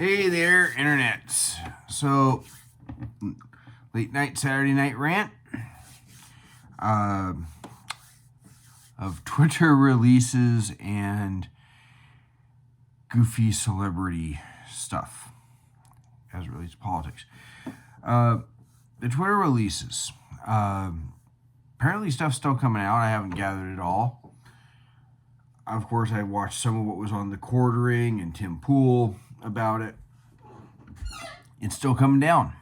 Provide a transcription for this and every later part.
Hey there, internets. So, late night Saturday night rant of Twitter releases and goofy celebrity stuff as it relates to politics. The Twitter releases. Apparently, stuff's still coming out. I haven't gathered it all. Of course, I watched some of what was on the Quartering and Tim Pool about it. It's still coming down.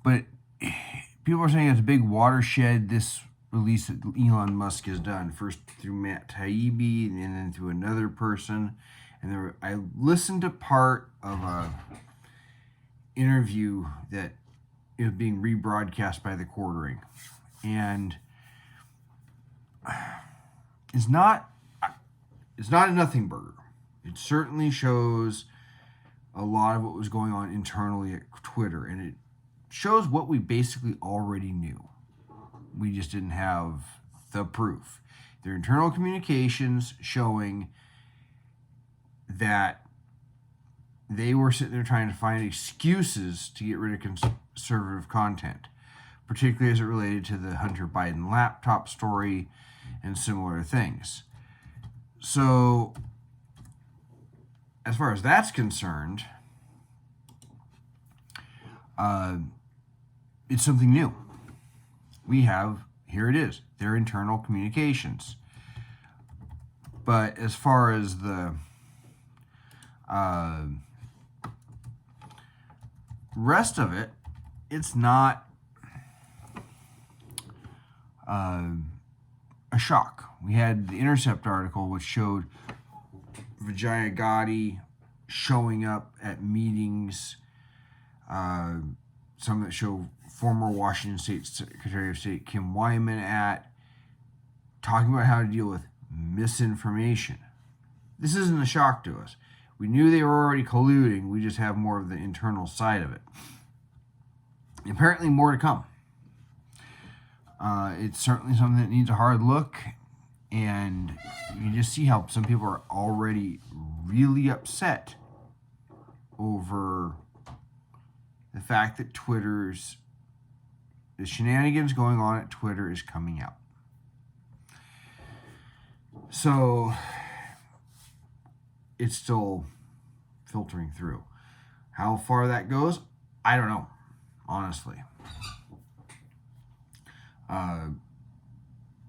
But people are saying it's a big watershed, this release that Elon Musk has done. First through Matt Taibbi and then through another person. And I listened to part of a interview that is being rebroadcast by the Quartering. And it's not a nothing burger. It certainly shows a lot of what was going on internally at Twitter, and it shows what we basically already knew. We just didn't have the proof. Their internal communications showing that they were sitting there trying to find excuses to get rid of conservative content, particularly as it related to the Hunter Biden laptop story and similar things. So, as far as that's concerned, it's something new. Here it is, their internal communications. But as far as the rest of it, it's not a shock. We had the Intercept article which showed Vijaya Gotti showing up at meetings, some that show former Washington State Secretary of State Kim Wyman talking about how to deal with misinformation. This isn't a shock to us. We knew they were already colluding. We just have more of the internal side of it. Apparently more to come. It's certainly something that needs a hard look. And you can just see how some people are already really upset over the fact that the shenanigans going on at Twitter is coming out. So it's still filtering through. How far that goes, I don't know, honestly.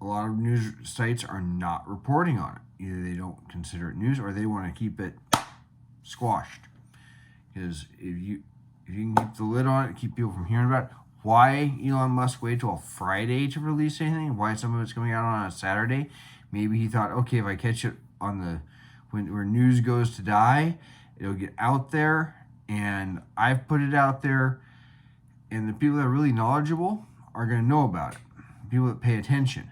A lot of news sites are not reporting on it. Either they don't consider it news or they want to keep it squashed. Because if you can keep the lid on it, keep people from hearing about it, why Elon Musk wait till Friday to release anything? Why some of it's coming out on a Saturday? Maybe he thought, okay, if I catch it on where news goes to die, it'll get out there, and I've put it out there, and the people that are really knowledgeable are going to know about it. People that pay attention.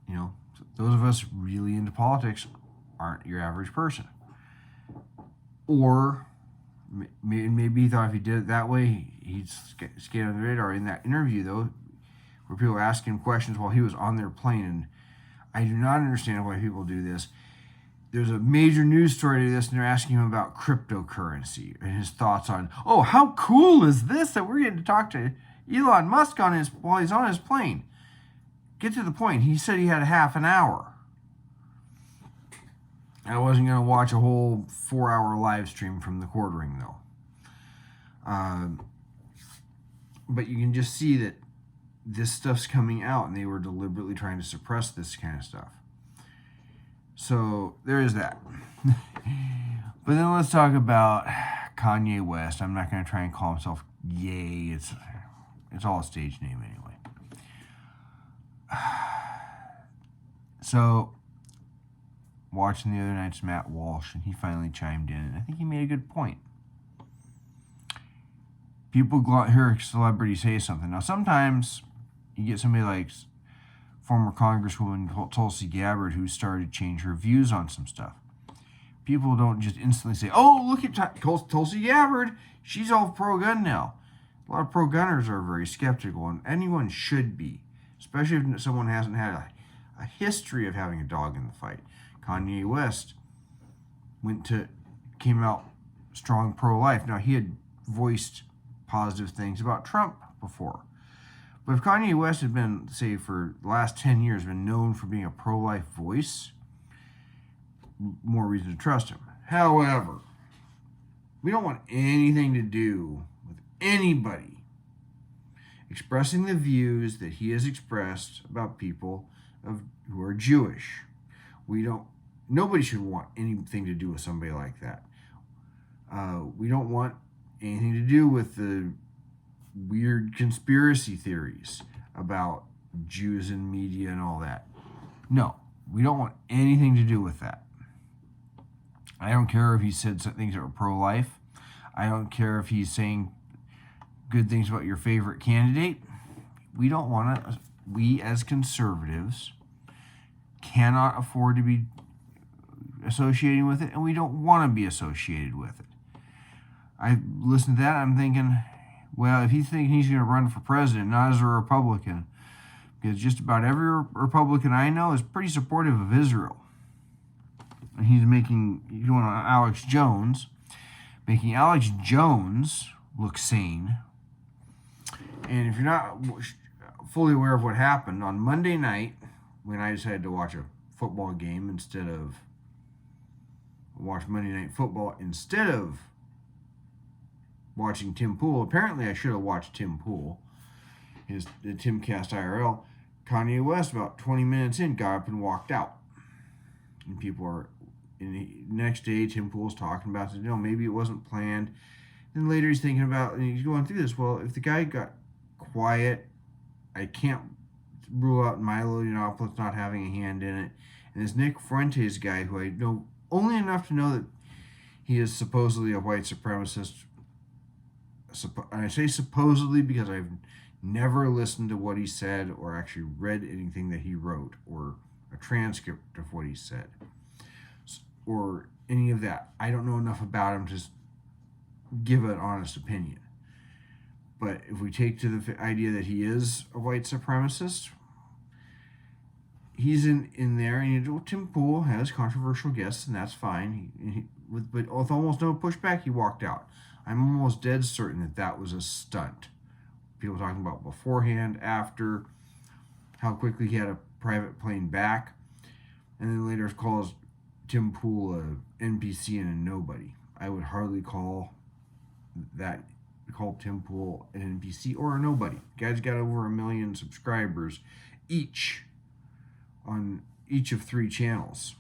You know, those of us really into politics aren't your average person. Or maybe he thought if he did it that way, he'd skate on the radar. In that interview, though, where people were asking him questions while he was on their plane, and I do not understand why people do this. There's a major news story to this, and they're asking him about cryptocurrency and his thoughts on, oh, how cool is this that we're getting to talk to Elon Musk while he's on his plane. Get to the point. He said he had a half an hour. I wasn't going to watch a whole 4-hour live stream from the Quartering, though. But you can just see that this stuff's coming out, and they were deliberately trying to suppress this kind of stuff. So there is that. But then let's talk about Kanye West. I'm not going to try and call himself Ye. It's all a stage name anyway. So, watching the other night's Matt Walsh, and he finally chimed in, and I think he made a good point. People hear a celebrity say something. Now, sometimes you get somebody like former Congresswoman Tulsi Gabbard who started to change her views on some stuff. People don't just instantly say, oh, look at Tulsi Gabbard. She's all pro-gun now. A lot of pro-gunners are very skeptical, and anyone should be, especially if someone hasn't had a history of having a dog in the fight. Kanye West went to came out strong pro-life. Now, he had voiced positive things about Trump before. But if Kanye West had been, say, for the last 10 years, been known for being a pro-life voice, more reason to trust him. However, we don't want anything to do with anybody expressing the views that he has expressed about people who are Jewish. Nobody should want anything to do with somebody like that. We don't want anything to do with the weird conspiracy theories about Jews in media and all that. No, we don't want anything to do with that. I don't care if he said some things that were pro-life. I don't care if he's saying good things about your favorite candidate. We don't want to, we as conservatives cannot afford to be associating with it, and we don't want to be associated with it. I listened to that, I'm thinking, well, if he's thinking he's going to run for president, not as a Republican, because just about every Republican I know is pretty supportive of Israel. And he's going on Alex Jones, making Alex Jones look sane. And if you're not fully aware of what happened, on Monday night, when I decided to watch a football game watch Monday Night Football instead of watching Tim Pool. Apparently, I should have watched Tim Pool, the Timcast IRL. Kanye West, about 20 minutes in, got up and walked out. And the next day, Tim Pool's talking about it. Maybe it wasn't planned. Then later he's thinking about, and he's going through this. Well, if the guy got quiet, I can't rule out Milo Yiannopoulos not having a hand in it. And this Nick Fuentes guy, who I know only enough to know that he is supposedly a white supremacist. And I say supposedly because I've never listened to what he said or actually read anything that he wrote or a transcript of what he said or any of that. I don't know enough about him to give an honest opinion. But if we take to the idea that he is a white supremacist, he's in there, and Tim Pool has controversial guests, and that's fine. But with almost no pushback, he walked out. I'm almost dead certain that was a stunt. People talking about beforehand, after, how quickly he had a private plane back, and then later calls Tim Pool a NPC and a nobody. I would hardly call Tim Pool an NPC or a nobody. The guy's got over 1 million subscribers each on each of 3 channels,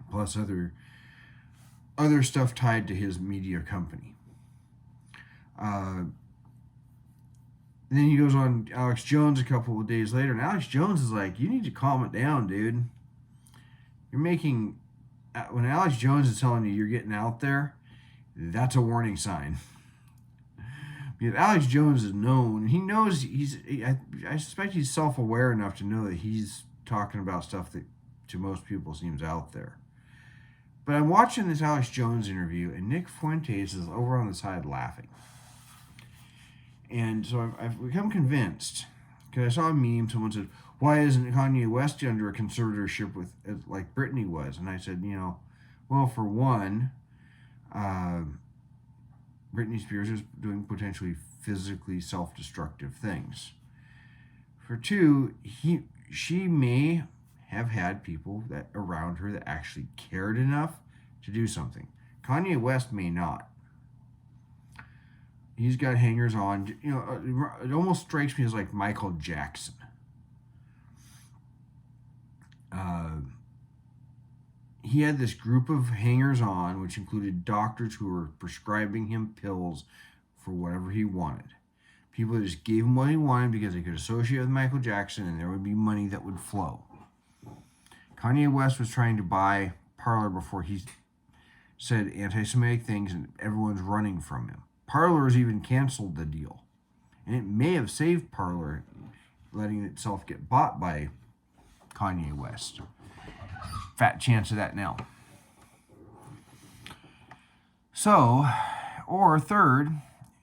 plus other stuff tied to his media company. And then he goes on Alex Jones a couple of days later, and Alex Jones is like, you need to calm it down, dude. When Alex Jones is telling you you're getting out there, that's a warning sign. Because Alex Jones is known, he knows I suspect he's self-aware enough to know that he's talking about stuff that to most people seems out there. But I'm watching this Alex Jones interview, and Nick Fuentes is over on the side laughing. And so I've become convinced, because I saw a meme, someone said, why isn't Kanye West under a conservatorship like Britney was? And I said, well, for one, Britney Spears is doing potentially physically self-destructive things. For two, she may have had people around her that actually cared enough to do something. Kanye West may not. He's got hangers on. It almost strikes me as like Michael Jackson. He had this group of hangers on, which included doctors who were prescribing him pills for whatever he wanted. People that just gave him what he wanted because they could associate with Michael Jackson and there would be money that would flow. Kanye West was trying to buy Parler before he said anti-Semitic things, and everyone's running from him. Parler has even canceled the deal. And it may have saved Parler letting itself get bought by Kanye West. Fat chance of that now. So, or third,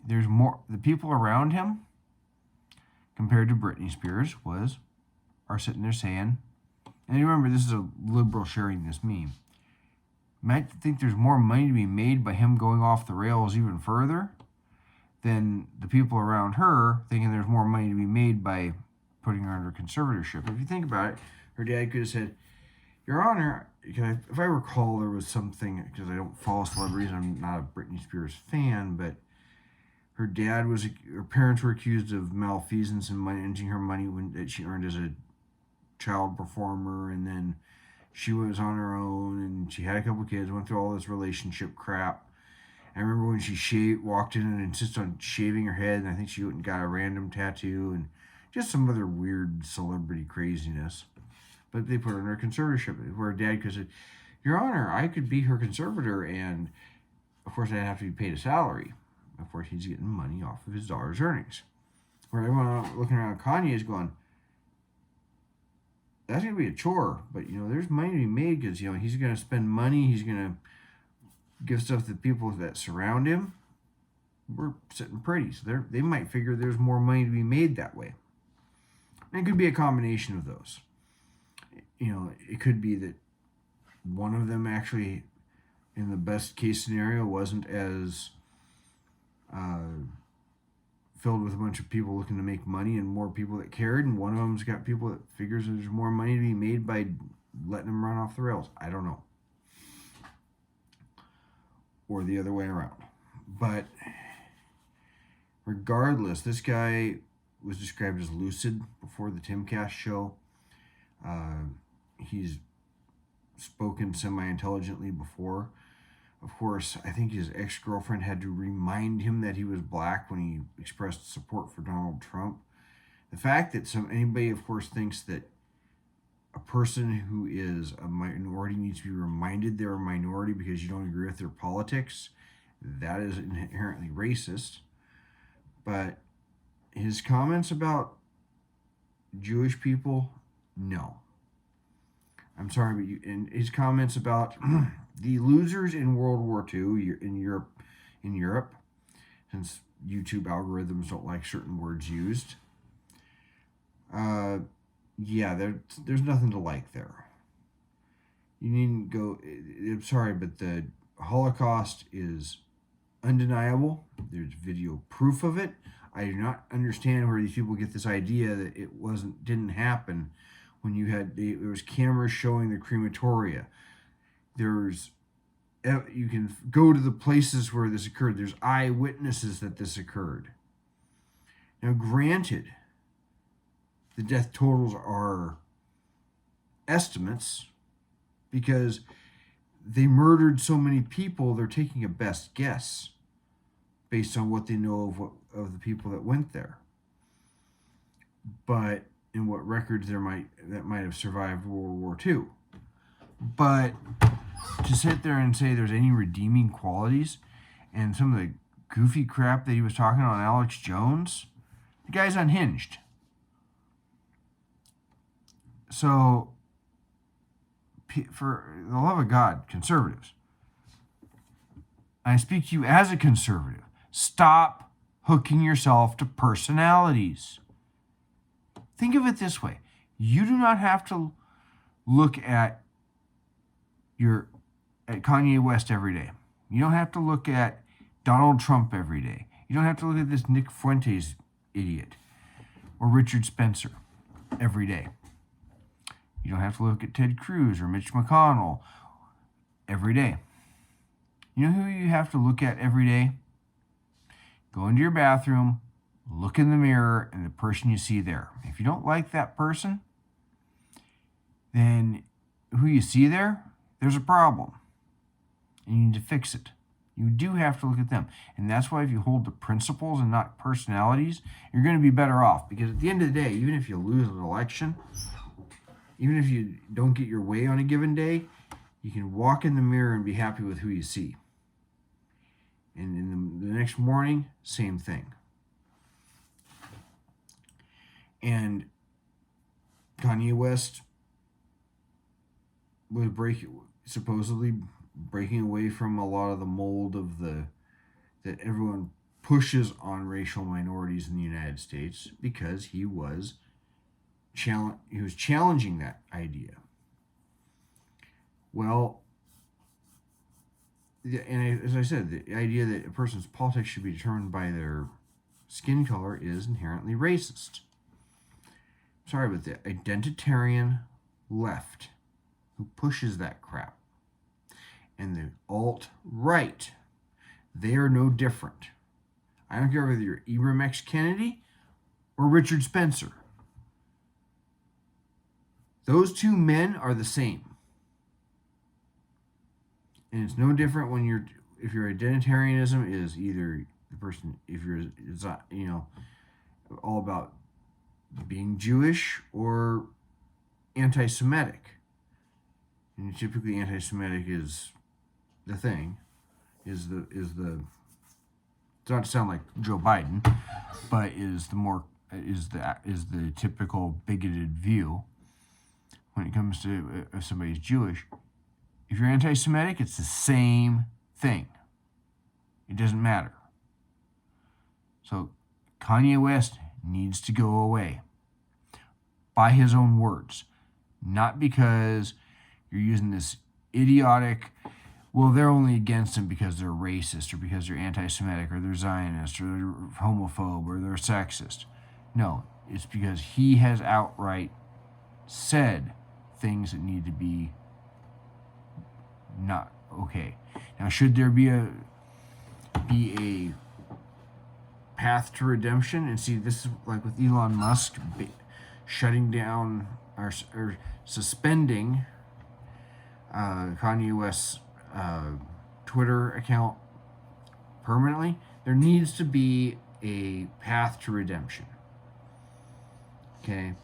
there's more, the people around him compared to Britney Spears are sitting there saying, and remember, this is a liberal sharing this meme, might think there's more money to be made by him going off the rails even further than the people around her thinking there's more money to be made by putting her under conservatorship. If you think about it, her dad could have said, Your Honor, if I recall, there was something, because I don't follow celebrities, I'm not a Britney Spears fan, but her parents were accused of malfeasance and managing her money that she earned as a child performer, and then she was on her own, and she had a couple kids, went through all this relationship crap. I remember when she walked in and insisted on shaving her head, and I think she went and got a random tattoo, and just some other weird celebrity craziness. But they put her under conservatorship, where her dad could say, Your Honor, I could be her conservator, and of course I'd have to be paid a salary. Of course, he's getting money off of his daughter's earnings. Where everyone looking around Kanye is going, that's going to be a chore, but, there's money to be made because, he's going to spend money, he's going to give stuff to the people that surround him. We're sitting pretty, so they might figure there's more money to be made that way. And it could be a combination of those. It could be that one of them actually, in the best case scenario, wasn't as filled with a bunch of people looking to make money and more people that cared, and one of them's got people that figures there's more money to be made by letting them run off the rails. I don't know. Or the other way around. But regardless, this guy was described as lucid before the Timcast show. He's spoken semi-intelligently before. Of course, I think his ex-girlfriend had to remind him that he was black when he expressed support for Donald Trump. The fact that anybody, of course, thinks that a person who is a minority needs to be reminded they're a minority because you don't agree with their politics, that is inherently racist. But his comments about Jewish people, no. I'm sorry, but and his comments about the losers in World War II in Europe, since YouTube algorithms don't like certain words used. There's nothing to like there. You needn't go. I'm sorry, but the Holocaust is undeniable. There's video proof of it. I do not understand where these people get this idea that it didn't happen when there was cameras showing the crematoria. You can go to the places where this occurred. There's eyewitnesses that this occurred. Now, granted, the death totals are estimates because they murdered so many people, they're taking a best guess based on what they know of the people that went there. But in what records that might have survived World War II. But to sit there and say there's any redeeming qualities and some of the goofy crap that he was talking on Alex Jones, the guy's unhinged. So, for the love of God, conservatives, I speak to you as a conservative. Stop hooking yourself to personalities. Think of it this way. You do not have to look at Kanye West every day. You don't have to look at Donald Trump every day. You don't have to look at this Nick Fuentes idiot or Richard Spencer every day. You don't have to look at Ted Cruz or Mitch McConnell every day. You know who you have to look at every day? Go into your bathroom, look in the mirror, and the person you see there. If you don't like that person, then who you see there's a problem. And you need to fix it. You do have to look at them. And that's why if you hold to principles and not personalities, you're going to be better off. Because at the end of the day, even if you lose an election, even if you don't get your way on a given day, you can walk in the mirror and be happy with who you see. And in the next morning, same thing. And Kanye West was supposedly breaking away from a lot of the mold of that everyone pushes on racial minorities in the United States because he was challenging that idea. Well, as I said, the idea that a person's politics should be determined by their skin color is inherently racist. Sorry, but the identitarian left who pushes that crap and the alt-right, they are no different. I don't care whether you're Ibram X. Kennedy or Richard Spencer. Those two men are the same. And it's no different when if your identitarianism is either the person, if you're, it's not, all about being Jewish or anti-Semitic. And typically anti-Semitic is the thing, is the not to sound like Joe Biden, but is the typical bigoted view when it comes to if somebody's Jewish. If you're anti-Semitic, it's the same thing. It doesn't matter. So Kanye West needs to go away. By his own words. Not because you're using this idiotic, well, they're only against him because they're racist or because they're anti-Semitic or they're Zionist or they're homophobe or they're sexist. No, it's because he has outright said things that need to be not okay. Now, should there be a path to redemption? And see, this is like with Elon Musk shutting down or suspending Kanye West's Twitter account permanently. There needs to be a path to redemption. Okay?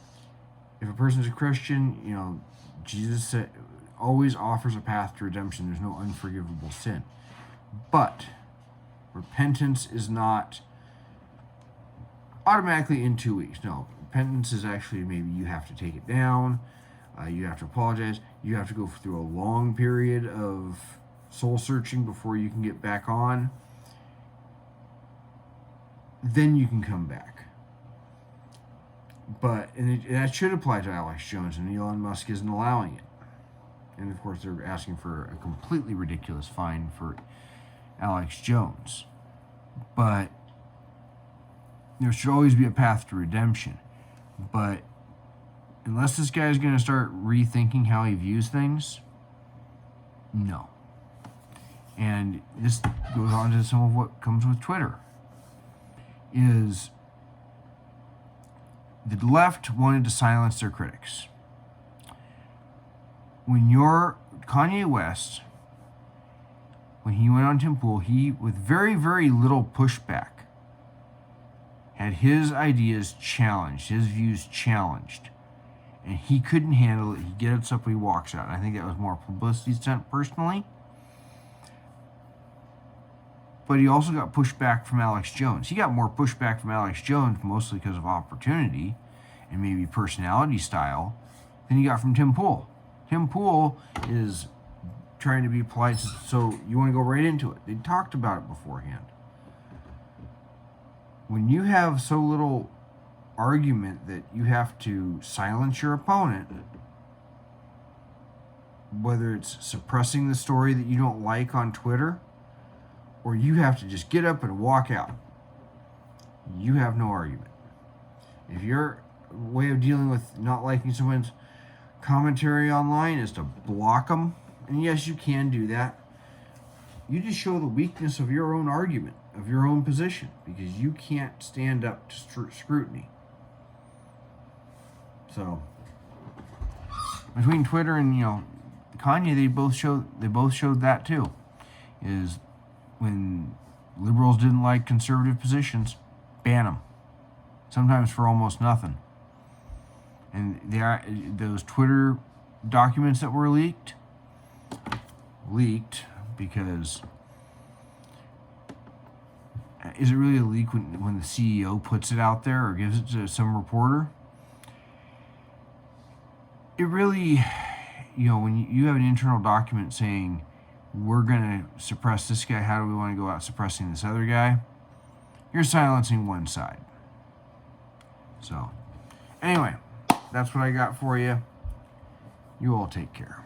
If a person's a Christian, Jesus always offers a path to redemption. There's no unforgivable sin. But repentance is not automatically in 2 weeks. No, repentance is actually maybe you have to take it down. You have to apologize. You have to go through a long period of soul searching before you can get back on. Then you can come back. But that should apply to Alex Jones, and Elon Musk isn't allowing it. And of course, they're asking for a completely ridiculous fine for Alex Jones. But there should always be a path to redemption. But unless this guy's going to start rethinking how he views things, no. And this goes on to some of what comes with Twitter. Is the left wanted to silence their critics. When you're Kanye West, when he went on Tim Pool, he, with very, very little pushback, had his ideas challenged, his views challenged. And he couldn't handle it. He gets up, he walks out. And I think that was more publicity stunt personally. But he also got pushback from Alex Jones. He got more pushback from Alex Jones, mostly because of opportunity and maybe personality style, than he got from Tim Pool. Tim Pool is trying to be polite, so you want to go right into it. They talked about it beforehand. When you have so little argument that you have to silence your opponent, whether it's suppressing the story that you don't like on Twitter, or you have to just get up and walk out, you have no argument. If your way of dealing with not liking someone's commentary online is to block them, and yes, you can do that, you just show the weakness of your own argument, of your own position, because you can't stand up to scrutiny. So, between Twitter and Kanye, they both showed that too. Is when liberals didn't like conservative positions, ban them. Sometimes for almost nothing. And those Twitter documents that were leaked because is it really a leak when the CEO puts it out there or gives it to some reporter? It really, when you have an internal document saying, we're going to suppress this guy, how do we want to go out suppressing this other guy? You're silencing one side. So, anyway, that's what I got for you. You all take care.